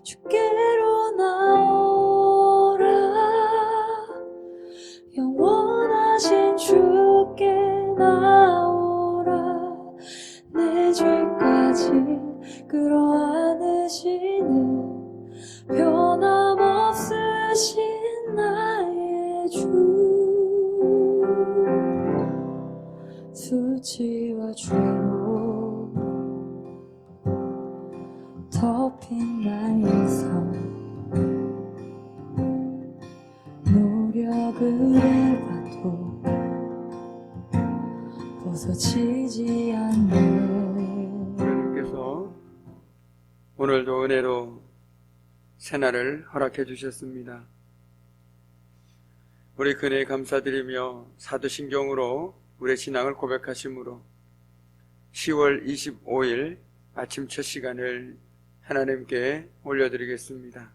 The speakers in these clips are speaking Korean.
주께로 나오라. 영원하신 주께 나오라. 내 죄까지 끌어안으시는 변함없으신 나의 주. 수치와 죄로 덮인 나의 삶, 노력을 해봐도 벗어지지 않네. 하나님께서 오늘도 은혜로 새날을 허락해 주셨습니다. 우리 그네에 감사드리며 사도신경으로 우리의 신앙을 고백하심으로 10월 25일 아침 첫 시간을 하나님께 올려드리겠습니다.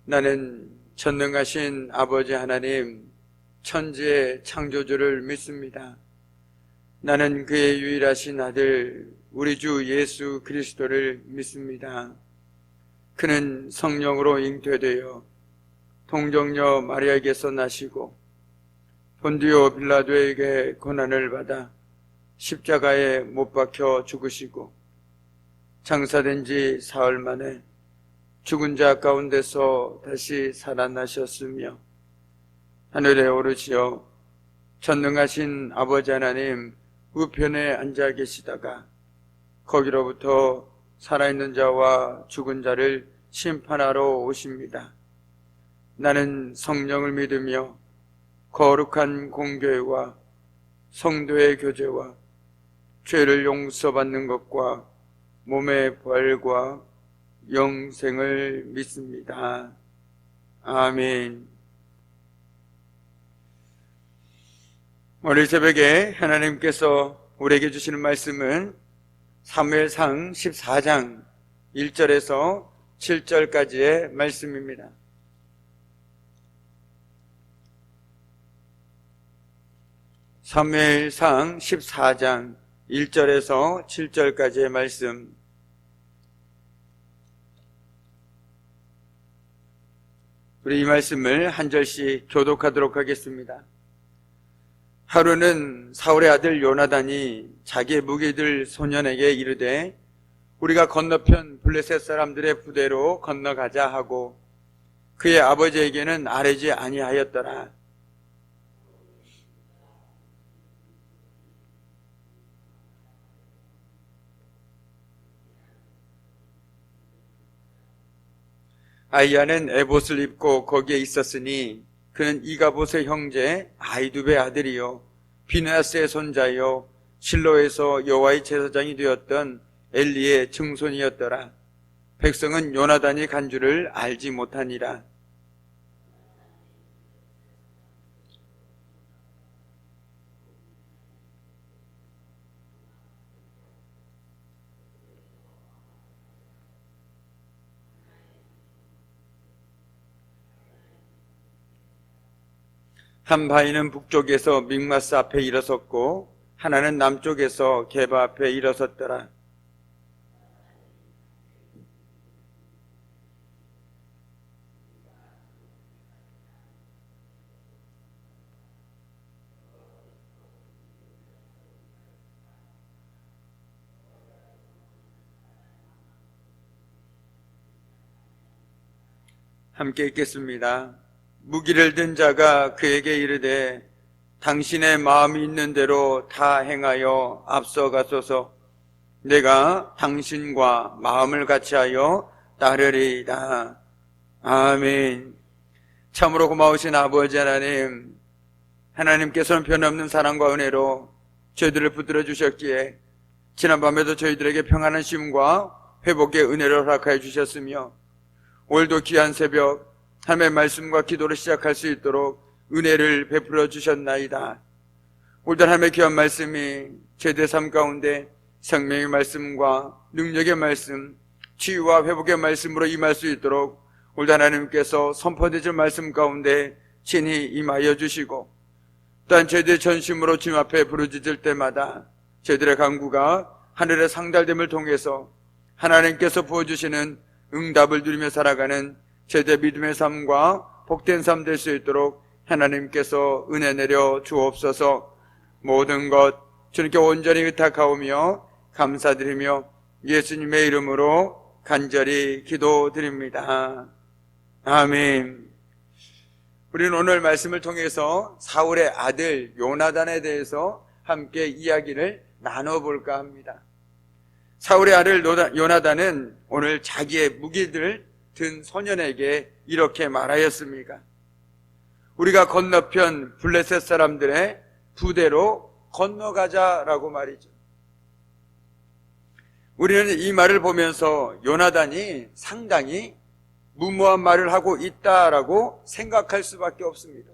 나는 전능하신 아버지 하나님, 천지의 창조주를 믿습니다. 나는 그의 유일하신 아들 우리 주 예수 그리스도를 믿습니다. 그는 성령으로 잉태되어 동정녀 마리아에게서 나시고 본디오 빌라도에게 고난을 받아 십자가에 못 박혀 죽으시고 장사된 지 사흘 만에 죽은 자 가운데서 다시 살아나셨으며 하늘에 오르시어 전능하신 아버지 하나님 우편에 앉아 계시다가 거기로부터 살아있는 자와 죽은 자를 심판하러 오십니다. 나는 성령을 믿으며 거룩한 공교회와 성도의 교제와 죄를 용서받는 것과 몸의 부활과 영생을 믿습니다. 아멘. 오늘 새벽에 하나님께서 우리에게 주시는 말씀은 사무엘상 14장 1절에서 7절까지의 말씀입니다. 사무엘상 14장 1절에서 7절까지의 말씀, 우리 이 말씀을 한 절씩 교독하도록 하겠습니다. 하루는 사울의 아들 요나단이 자기의 무기들 소년에게 이르되 우리가 건너편 블레셋 사람들의 부대로 건너가자 하고 그의 아버지에게는 아뢰지 아니하였더라. 아이야는 에봇을 입고 거기에 있었으니 그는 이가봇의 형제 아이두베의 아들이요 비느하스의 손자요 실로에서 여호와의 제사장이 되었던 엘리의 증손이었더라. 백성은 요나단이 간 줄을 알지 못하니라. 한 바위는 북쪽에서 믹마스 앞에 일어섰고 하나는 남쪽에서 게바 앞에 일어섰더라. 함께 읽겠습니다. 무기를 든 자가 그에게 이르되 당신의 마음이 있는 대로 다 행하여 앞서가소서. 내가 당신과 마음을 같이하여 따르리이다. 아멘. 참으로 고마우신 아버지 하나님, 하나님께서는 변함없는 사랑과 은혜로 저희들을 붙들어 주셨기에 지난밤에도 저희들에게 평안한 쉼과 회복의 은혜를 허락하여 주셨으며 오늘도 귀한 새벽 하나님의 말씀과 기도를 시작할 수 있도록 은혜를 베풀어 주셨나이다. 오늘도 하나님의 귀한 말씀이 저희들의 삶 가운데 생명의 말씀과 능력의 말씀, 치유와 회복의 말씀으로 임할 수 있도록 오늘도 하나님께서 선포되실 말씀 가운데 친히 임하여 주시고 또한 저희들의 전심으로 주님 앞에 부르짖을 때마다 저희들의 간구가 하늘의 상달됨을 통해서 하나님께서 부어주시는 응답을 누리며 살아가는 제대 믿음의 삶과 복된 삶 될 수 있도록 하나님께서 은혜 내려 주옵소서. 모든 것 주님께 온전히 의탁하오며 감사드리며 예수님의 이름으로 간절히 기도드립니다. 아멘. 우리는 오늘 말씀을 통해서 사울의 아들 요나단에 대해서 함께 이야기를 나눠볼까 합니다. 사울의 아들 요나단은 오늘 자기의 무기를 든 소년에게 이렇게 말하였습니다. 우리가 건너편 블레셋 사람들의 부대로 건너가자라고 말이죠. 우리는 이 말을 보면서 요나단이 상당히 무모한 말을 하고 있다라고 생각할 수밖에 없습니다.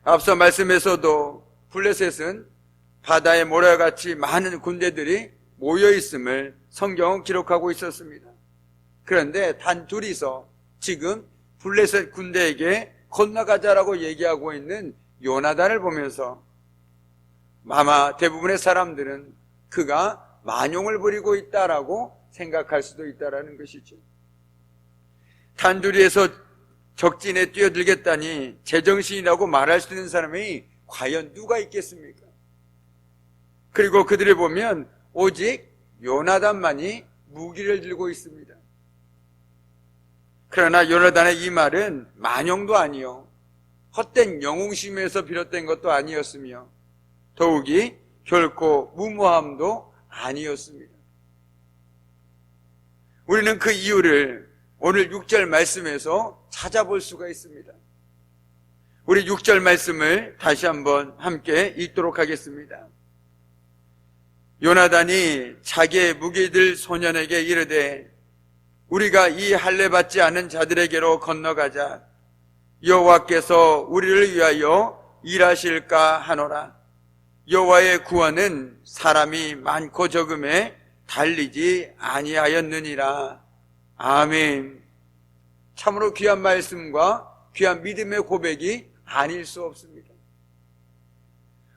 앞서 말씀에서도 블레셋은 바다의 모래같이 많은 군대들이 모여 있음을 성경은 기록하고 있었습니다. 그런데 단 둘이서 지금 블레셋 군대에게 건너가자라고 얘기하고 있는 요나단을 보면서 아마 대부분의 사람들은 그가 만용을 부리고 있다라고 생각할 수도 있다라는 것이죠. 단둘이에서 적진에 뛰어들겠다니 제정신이라고 말할 수 있는 사람이 과연 누가 있겠습니까? 그리고 그들을 보면 오직 요나단만이 무기를 들고 있습니다. 그러나 요나단의 이 말은 만용도 아니요 헛된 영웅심에서 비롯된 것도 아니었으며 더욱이 결코 무모함도 아니었습니다. 우리는 그 이유를 오늘 6절 말씀에서 찾아볼 수가 있습니다. 우리 6절 말씀을 다시 한번 함께 읽도록 하겠습니다. 요나단이 자기의 무기들 소년에게 이르되 우리가 이 할례 받지 않은 자들에게로 건너가자. 여호와께서 우리를 위하여 일하실까 하노라. 여호와의 구원은 사람이 많고 적음에 달리지 아니하였느니라. 아멘. 참으로 귀한 말씀과 귀한 믿음의 고백이 아닐 수 없습니다.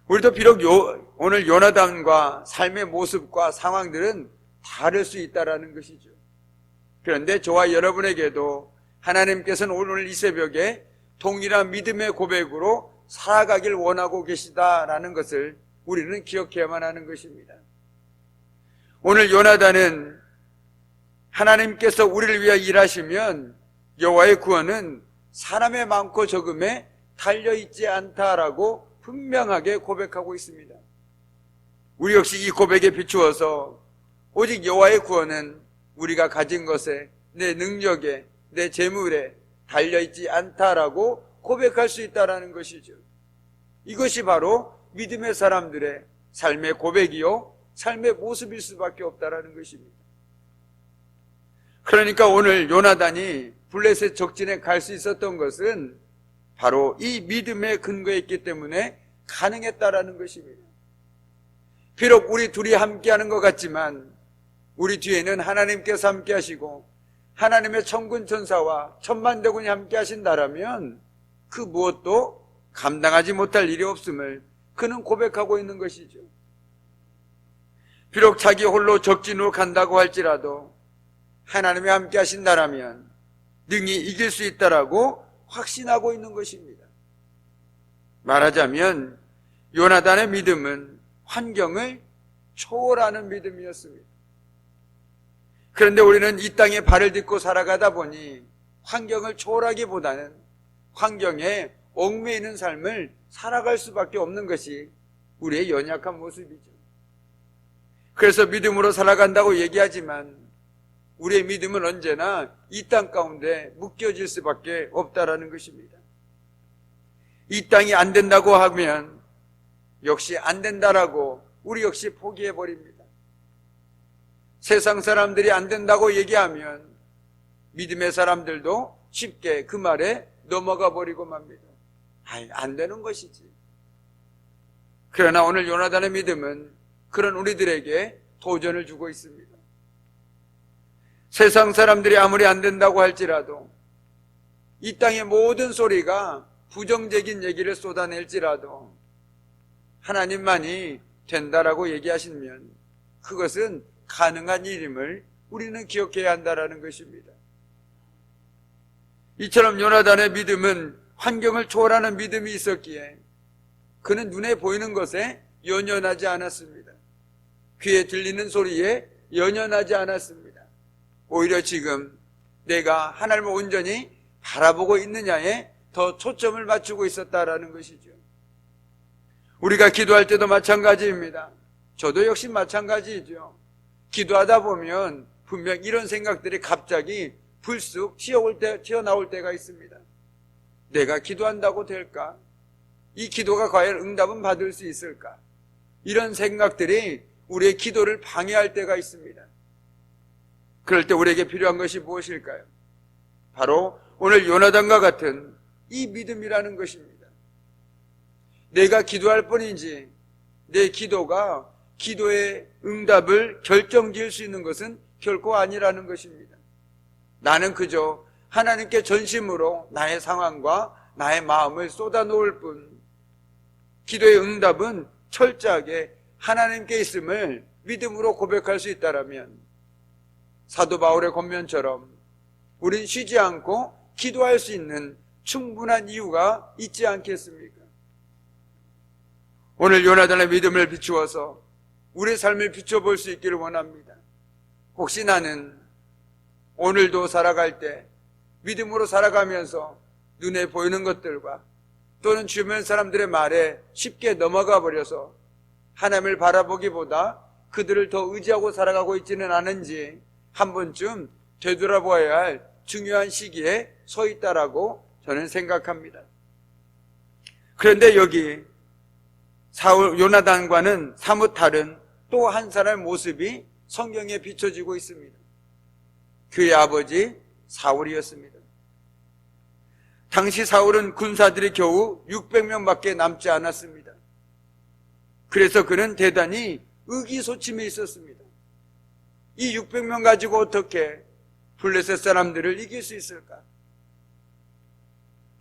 우리도 비록 오늘 요나단과 삶의 모습과 상황들은 다를 수 있다라는 것이죠. 그런데 저와 여러분에게도 하나님께서는 오늘 이 새벽에 동일한 믿음의 고백으로 살아가길 원하고 계시다라는 것을 우리는 기억해야만 하는 것입니다. 오늘 요나단은 하나님께서 우리를 위하여 일하시면 여호와의 구원은 사람의 많고 적음에 달려있지 않다라고 분명하게 고백하고 있습니다. 우리 역시 이 고백에 비추어서 오직 여호와의 구원은 우리가 가진 것에, 내 능력에, 내 재물에 달려있지 않다라고 고백할 수 있다는 것이죠. 이것이 바로 믿음의 사람들의 삶의 고백이요 삶의 모습일 수밖에 없다는 것입니다. 그러니까 오늘 요나단이 블레셋 적진에 갈 수 있었던 것은 바로 이 믿음의 근거에 있기 때문에 가능했다라는 것입니다. 비록 우리 둘이 함께하는 것 같지만 우리 뒤에는 하나님께서 함께 하시고 하나님의 천군 천사와 천만대군이 함께 하신다라면 그 무엇도 감당하지 못할 일이 없음을 그는 고백하고 있는 것이죠. 비록 자기 홀로 적진으로 간다고 할지라도 하나님이 함께 하신다라면 능히 이길 수 있다라고 확신하고 있는 것입니다. 말하자면 요나단의 믿음은 환경을 초월하는 믿음이었습니다. 그런데 우리는 이 땅에 발을 딛고 살아가다 보니 환경을 초월하기보다는 환경에 얽매이는 삶을 살아갈 수밖에 없는 것이 우리의 연약한 모습이죠. 그래서 믿음으로 살아간다고 얘기하지만 우리의 믿음은 언제나 이 땅 가운데 묶여질 수밖에 없다라는 것입니다. 이 땅이 안 된다고 하면 역시 안 된다라고 우리 역시 포기해버립니다. 세상 사람들이 안 된다고 얘기하면 믿음의 사람들도 쉽게 그 말에 넘어가 버리고 맙니다. 안 되는 것이지. 그러나 오늘 요나단의 믿음은 그런 우리들에게 도전을 주고 있습니다. 세상 사람들이 아무리 안 된다고 할지라도 이 땅의 모든 소리가 부정적인 얘기를 쏟아낼지라도 하나님만이 된다라고 얘기하시면 그것은 가능한 일임을 우리는 기억해야 한다는 것입니다. 이처럼 요나단의 믿음은 환경을 초월하는 믿음이 있었기에 그는 눈에 보이는 것에 연연하지 않았습니다. 귀에 들리는 소리에 연연하지 않았습니다. 오히려 지금 내가 하나님을 온전히 바라보고 있느냐에 더 초점을 맞추고 있었다라는 것이죠. 우리가 기도할 때도 마찬가지입니다. 저도 역시 마찬가지이죠. 기도하다 보면 분명 이런 생각들이 갑자기 불쑥 튀어나올 때가 있습니다. 내가 기도한다고 될까? 이 기도가 과연 응답은 받을 수 있을까? 이런 생각들이 우리의 기도를 방해할 때가 있습니다. 그럴 때 우리에게 필요한 것이 무엇일까요? 바로 오늘 요나단과 같은 이 믿음이라는 것입니다. 내가 기도할 뿐이지 내 기도가 기도의 응답을 결정지을 수 있는 것은 결코 아니라는 것입니다. 나는 그저 하나님께 전심으로 나의 상황과 나의 마음을 쏟아놓을 뿐, 기도의 응답은 철저하게 하나님께 있음을 믿음으로 고백할 수 있다라면 사도 바울의 권면처럼 우린 쉬지 않고 기도할 수 있는 충분한 이유가 있지 않겠습니까? 오늘 요나단의 믿음을 비추어서 우리의 삶을 비춰볼 수 있기를 원합니다. 혹시 나는 오늘도 살아갈 때 믿음으로 살아가면서 눈에 보이는 것들과 또는 주변 사람들의 말에 쉽게 넘어가 버려서 하나님을 바라보기보다 그들을 더 의지하고 살아가고 있지는 않은지 한 번쯤 되돌아보아야 할 중요한 시기에 서 있다라고 저는 생각합니다. 그런데 여기 요나단과는 사뭇 다른 또 한 사람의 모습이 성경에 비춰지고 있습니다. 그의 아버지 사울이었습니다. 당시 사울은 군사들이 겨우 600명밖에 남지 않았습니다. 그래서 그는 대단히 의기소침해 있었습니다. 이 600명 가지고 어떻게 블레셋 사람들을 이길 수 있을까?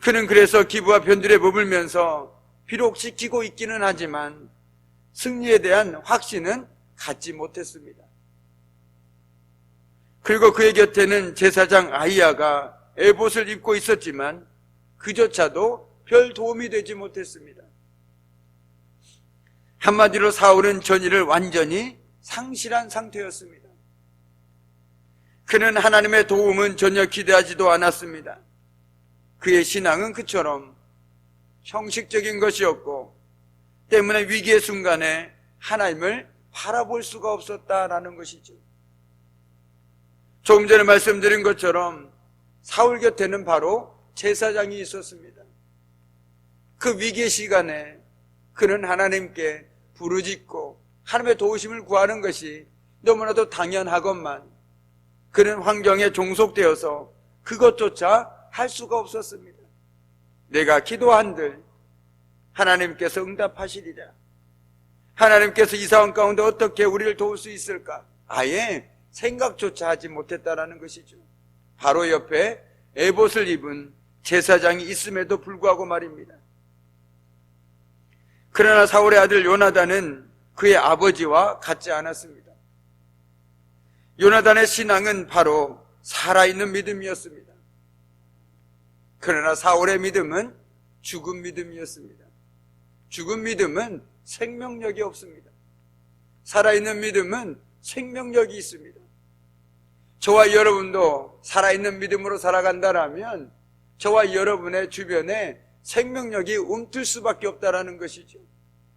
그는 그래서 기부와 변들에 머물면서 비록 지키고 있기는 하지만 승리에 대한 확신은 갖지 못했습니다. 그리고 그의 곁에는 제사장 아히야가 에봇을 입고 있었지만 그조차도 별 도움이 되지 못했습니다. 한마디로 사울은 전의를 완전히 상실한 상태였습니다. 그는 하나님의 도움은 전혀 기대하지도 않았습니다. 그의 신앙은 그처럼 형식적인 것이었고 때문에 위기의 순간에 하나님을 바라볼 수가 없었다라는 것이죠. 조금 전에 말씀드린 것처럼 사울 곁에는 바로 제사장이 있었습니다. 그 위기의 시간에 그는 하나님께 부르짖고 하나님의 도우심을 구하는 것이 너무나도 당연하건만 그는 환경에 종속되어서 그것조차 할 수가 없었습니다. 내가 기도한들 하나님께서 응답하시리라. 하나님께서 이 상황 가운데 어떻게 우리를 도울 수 있을까? 아예 생각조차 하지 못했다라는 것이죠. 바로 옆에 에봇을 입은 제사장이 있음에도 불구하고 말입니다. 그러나 사울의 아들 요나단은 그의 아버지와 같지 않았습니다. 요나단의 신앙은 바로 살아있는 믿음이었습니다. 그러나 사울의 믿음은 죽은 믿음이었습니다. 죽은 믿음은 생명력이 없습니다. 살아있는 믿음은 생명력이 있습니다. 저와 여러분도 살아있는 믿음으로 살아간다라면 저와 여러분의 주변에 생명력이 움틀 수밖에 없다라는 것이죠.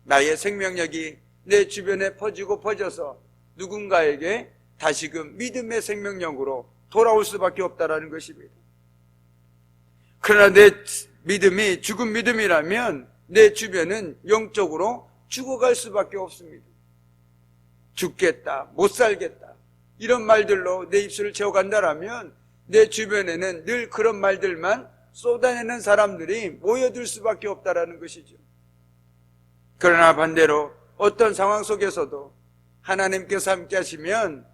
나의 생명력이 내 주변에 퍼져서 누군가에게 다시금 믿음의 생명력으로 돌아올 수밖에 없다라는 것입니다. 그러나 내 믿음이 죽은 믿음이라면 내 주변은 영적으로 죽어갈 수밖에 없습니다. 죽겠다, 못 살겠다 이런 말들로 내 입술을 채워간다라면 내 주변에는 늘 그런 말들만 쏟아내는 사람들이 모여들 수밖에 없다라는 것이죠. 그러나 반대로 어떤 상황 속에서도 하나님께서 함께 하시면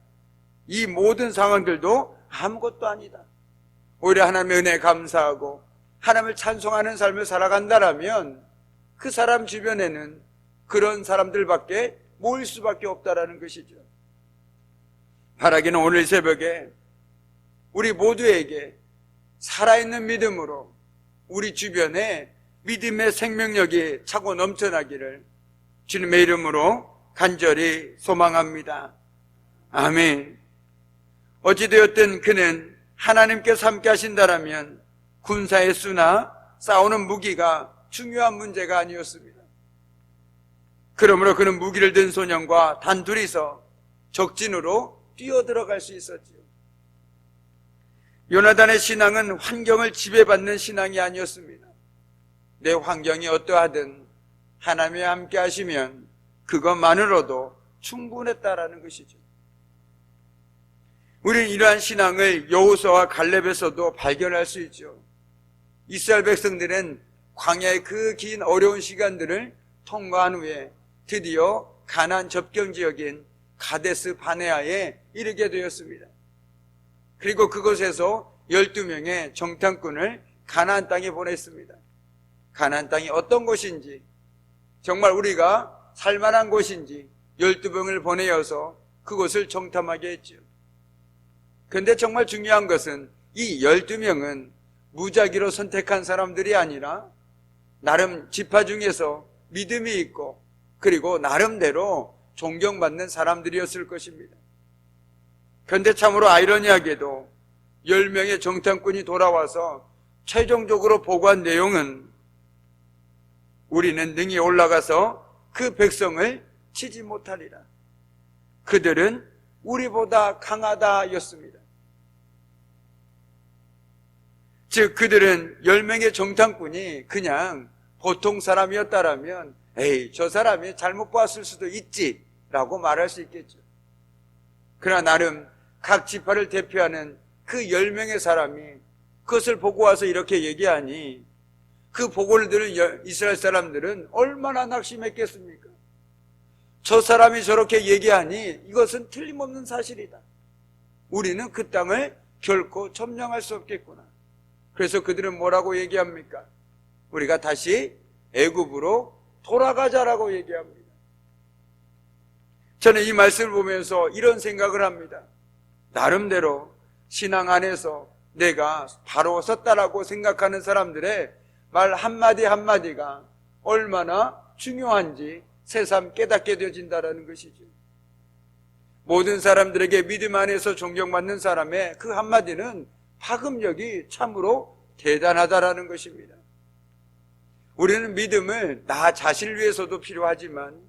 이 모든 상황들도 아무것도 아니다. 오히려 하나님의 은혜에 감사하고 하나님을 찬송하는 삶을 살아간다라면 그 사람 주변에는 그런 사람들밖에 모일 수밖에 없다라는 것이죠. 바라기는 오늘 새벽에 우리 모두에게 살아있는 믿음으로 우리 주변에 믿음의 생명력이 차고 넘쳐나기를 주님의 이름으로 간절히 소망합니다. 아멘. 어찌되었든 그는 하나님께서 함께 하신다라면 군사의 수나 싸우는 무기가 중요한 문제가 아니었습니다. 그러므로 그는 무기를 든 소년과 단둘이서 적진으로 뛰어들어갈 수 있었지요. 요나단의 신앙은 환경을 지배받는 신앙이 아니었습니다. 내 환경이 어떠하든 하나님이 함께 하시면 그것만으로도 충분했다라는 것이죠. 우리는 이러한 신앙을 여호수아와 갈렙에서도 발견할 수 있죠. 이스라엘 백성들은 광야의 그 긴 어려운 시간들을 통과한 후에 드디어 가나안 접경 지역인 가데스 바네아에 이르게 되었습니다. 그리고 그곳에서 12명의 정탐꾼을 가나안 땅에 보냈습니다. 가나안 땅이 어떤 곳인지, 정말 우리가 살만한 곳인지 12명을 보내어서 그곳을 정탐하게 했죠. 그런데 정말 중요한 것은 이 12명은 무작위로 선택한 사람들이 아니라 나름 지파 중에서 믿음이 있고 그리고 나름대로 존경받는 사람들이었을 것입니다. 그런데 참으로 아이러니하게도 10명의 정탐꾼이 돌아와서 최종적으로 보고한 내용은 우리는 능히 올라가서 그 백성을 치지 못하리라. 그들은 우리보다 강하다 였습니다. 즉 그들은 10명의 정탐꾼이 그냥 보통 사람이었다라면 에이 저 사람이 잘못 보았을 수도 있지 라고 말할 수 있겠죠. 그러나 나름 각 지파를 대표하는 그 10명의 사람이 그것을 보고 와서 이렇게 얘기하니 그 보고를 들은 이스라엘 사람들은 얼마나 낙심했겠습니까? 저 사람이 저렇게 얘기하니 이것은 틀림없는 사실이다. 우리는 그 땅을 결코 점령할 수 없겠구나. 그래서 그들은 뭐라고 얘기합니까? 우리가 다시 애굽으로 돌아가자라고 얘기합니다. 저는 이 말씀을 보면서 이런 생각을 합니다. 나름대로 신앙 안에서 내가 바로 섰다라고 생각하는 사람들의 말 한마디 한마디가 얼마나 중요한지 새삼 깨닫게 되어진다는 것이죠. 모든 사람들에게 믿음 안에서 존경받는 사람의 그 한마디는 파급력이 참으로 대단하다라는 것입니다. 우리는 믿음을 나 자신을 위해서도 필요하지만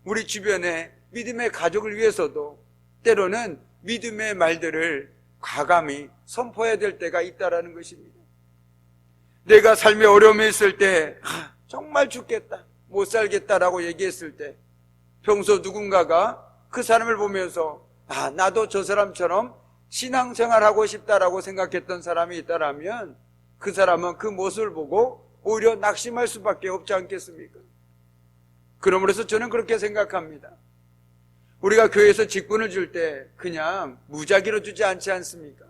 우리 주변의 믿음의 가족을 위해서도 때로는 믿음의 말들을 과감히 선포해야 될 때가 있다라는 것입니다. 내가 삶의 어려움이 있을 때 정말 죽겠다, 못 살겠다라고 얘기했을 때 평소 누군가가 그 사람을 보면서 나도 저 사람처럼 신앙생활하고 싶다라고 생각했던 사람이 있다라면 그 사람은 그 모습을 보고 오히려 낙심할 수밖에 없지 않겠습니까? 그러므로서 저는 그렇게 생각합니다. 우리가 교회에서 직분을 줄 때 그냥 무작위로 주지 않지 않습니까?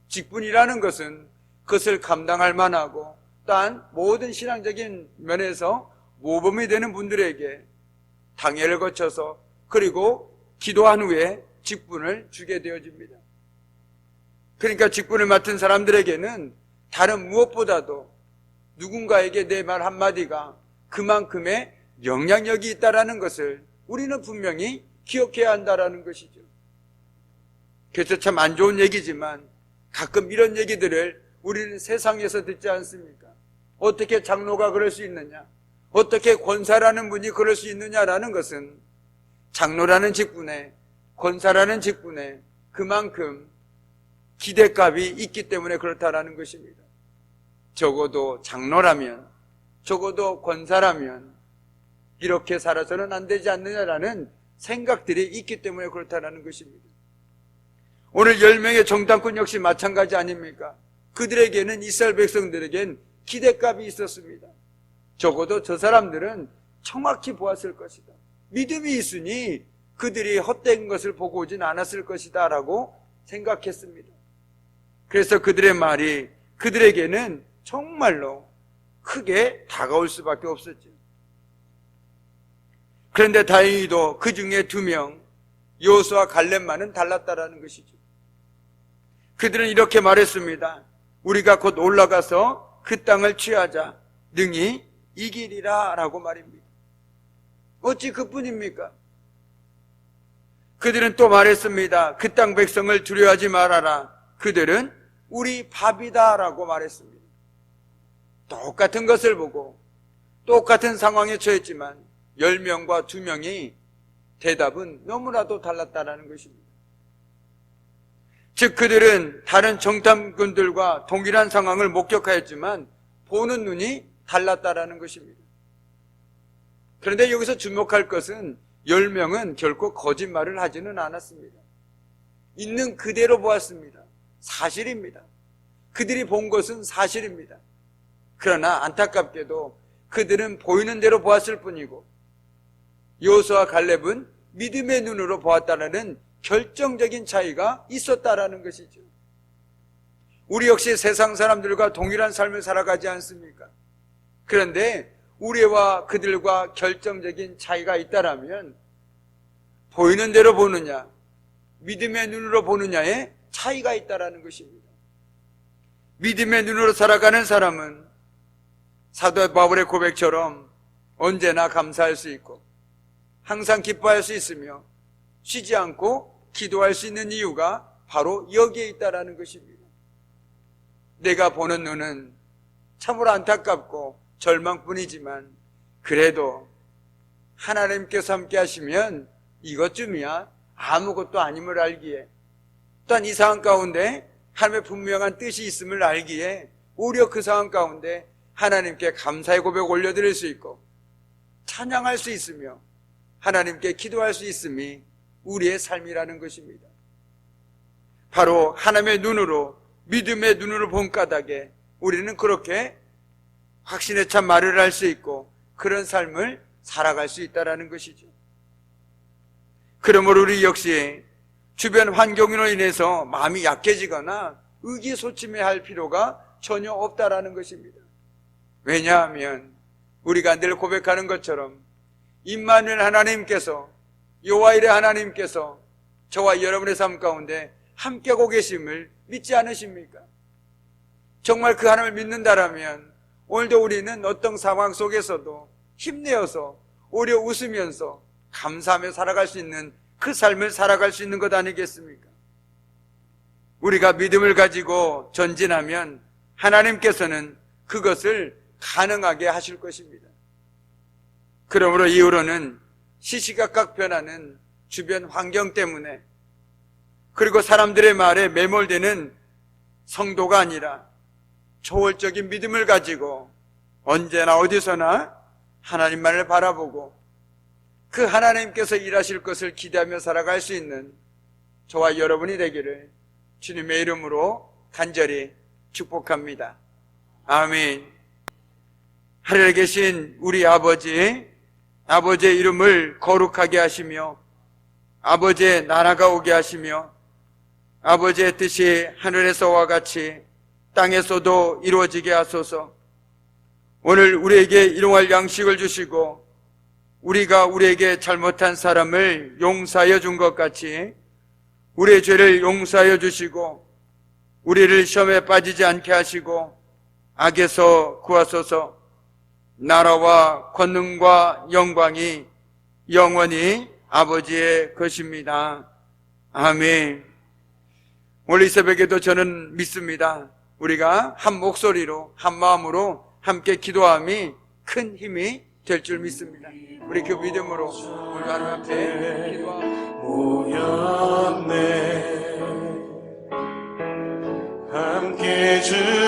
직분이라는 것은 그것을 감당할 만하고 또한 모든 신앙적인 면에서 모범이 되는 분들에게 당회를 거쳐서 그리고 기도한 후에 직분을 주게 되어집니다. 그러니까 직분을 맡은 사람들에게는 다른 무엇보다도 누군가에게 내 말 한마디가 그만큼의 영향력이 있다는 것을 우리는 분명히 기억해야 한다는 것이죠. 그래서 참 안 좋은 얘기지만 가끔 이런 얘기들을 우리는 세상에서 듣지 않습니까? 어떻게 장로가 그럴 수 있느냐? 어떻게 권사라는 분이 그럴 수 있느냐라는 것은 장로라는 직분에, 권사라는 직분에 그만큼 기대값이 있기 때문에 그렇다라는 것입니다. 적어도 장로라면, 적어도 권사라면 이렇게 살아서는 안 되지 않느냐라는 생각들이 있기 때문에 그렇다는 것입니다. 오늘 10명의 정탐꾼 역시 마찬가지 아닙니까? 그들에게는 이스라엘 백성들에겐 기대값이 있었습니다. 적어도 저 사람들은 정확히 보았을 것이다. 믿음이 있으니 그들이 헛된 것을 보고 오진 않았을 것이다 라고 생각했습니다. 그래서 그들의 말이 그들에게는 정말로 크게 다가올 수밖에 없었죠. 그런데 다행히도 그 중에 2명, 여호수아 갈렙만은 달랐다라는 것이죠. 그들은 이렇게 말했습니다. 우리가 곧 올라가서 그 땅을 취하자. 능히 이기리라 라고 말입니다. 어찌 그뿐입니까? 그들은 또 말했습니다. 그 땅 백성을 두려워하지 말아라. 그들은 우리 밥이다 라고 말했습니다. 똑같은 것을 보고 똑같은 상황에 처했지만 10명과 2명이 대답은 너무나도 달랐다는 것입니다. 즉 그들은 다른 정탐꾼들과 동일한 상황을 목격하였지만 보는 눈이 달랐다는 것입니다. 그런데 여기서 주목할 것은 10명은 결코 거짓말을 하지는 않았습니다. 있는 그대로 보았습니다. 사실입니다. 그들이 본 것은 사실입니다. 그러나 안타깝게도 그들은 보이는 대로 보았을 뿐이고 여호수아와 갈렙은 믿음의 눈으로 보았다는 결정적인 차이가 있었다라는 것이죠. 우리 역시 세상 사람들과 동일한 삶을 살아가지 않습니까? 그런데 우리와 그들과 결정적인 차이가 있다라면 보이는 대로 보느냐, 믿음의 눈으로 보느냐에 차이가 있다라는 것입니다. 믿음의 눈으로 살아가는 사람은 사도 바울의 고백처럼 언제나 감사할 수 있고 항상 기뻐할 수 있으며 쉬지 않고 기도할 수 있는 이유가 바로 여기에 있다라는 것입니다. 내가 보는 눈은 참으로 안타깝고 절망뿐이지만 그래도 하나님께서 함께 하시면 이것쯤이야 아무것도 아님을 알기에, 또한 이 상황 가운데 하나님의 분명한 뜻이 있음을 알기에 오히려 그 상황 가운데 하나님께 감사의 고백 올려드릴 수 있고 찬양할 수 있으며 하나님께 기도할 수 있음이 우리의 삶이라는 것입니다. 바로 하나님의 눈으로, 믿음의 눈으로 본 까닭에 우리는 그렇게 확신에 찬 말을 할 수 있고 그런 삶을 살아갈 수 있다는 것이죠. 그러므로 우리 역시 주변 환경으로 인해서 마음이 약해지거나 의기소침해할 필요가 전혀 없다라는 것입니다. 왜냐하면 우리가 늘 고백하는 것처럼 임마누엘 하나님께서, 여호와일의 하나님께서 저와 여러분의 삶 가운데 함께하고 계심을 믿지 않으십니까? 정말 그 하나님을 믿는다라면 오늘도 우리는 어떤 상황 속에서도 힘내어서 오히려 웃으면서 감사하며 살아갈 수 있는 그 삶을 살아갈 수 있는 것 아니겠습니까? 우리가 믿음을 가지고 전진하면 하나님께서는 그것을 가능하게 하실 것입니다. 그러므로 이후로는 시시각각 변하는 주변 환경 때문에, 그리고 사람들의 말에 매몰되는 성도가 아니라 초월적인 믿음을 가지고 언제나 어디서나 하나님만을 바라보고 그 하나님께서 일하실 것을 기대하며 살아갈 수 있는 저와 여러분이 되기를 주님의 이름으로 간절히 축복합니다. 아멘. 하늘에 계신 우리 아버지의 이름을 거룩하게 하시며 아버지의 나라가 오게 하시며 아버지의 뜻이 하늘에서와 같이 땅에서도 이루어지게 하소서. 오늘 우리에게 일용할 양식을 주시고 우리가 우리에게 잘못한 사람을 용서하여 준 것 같이 우리의 죄를 용서하여 주시고 우리를 시험에 빠지지 않게 하시고 악에서 구하소서. 나라와 권능과 영광이 영원히 아버지의 것입니다. 아멘. 오늘 이 새벽에도 저는 믿습니다. 우리가 한 목소리로 한 마음으로 함께 기도함이 큰 힘이 될 줄 믿습니다. 우리 그 믿음으로 오늘 하나님 앞에 기도하고 모였네 함께 주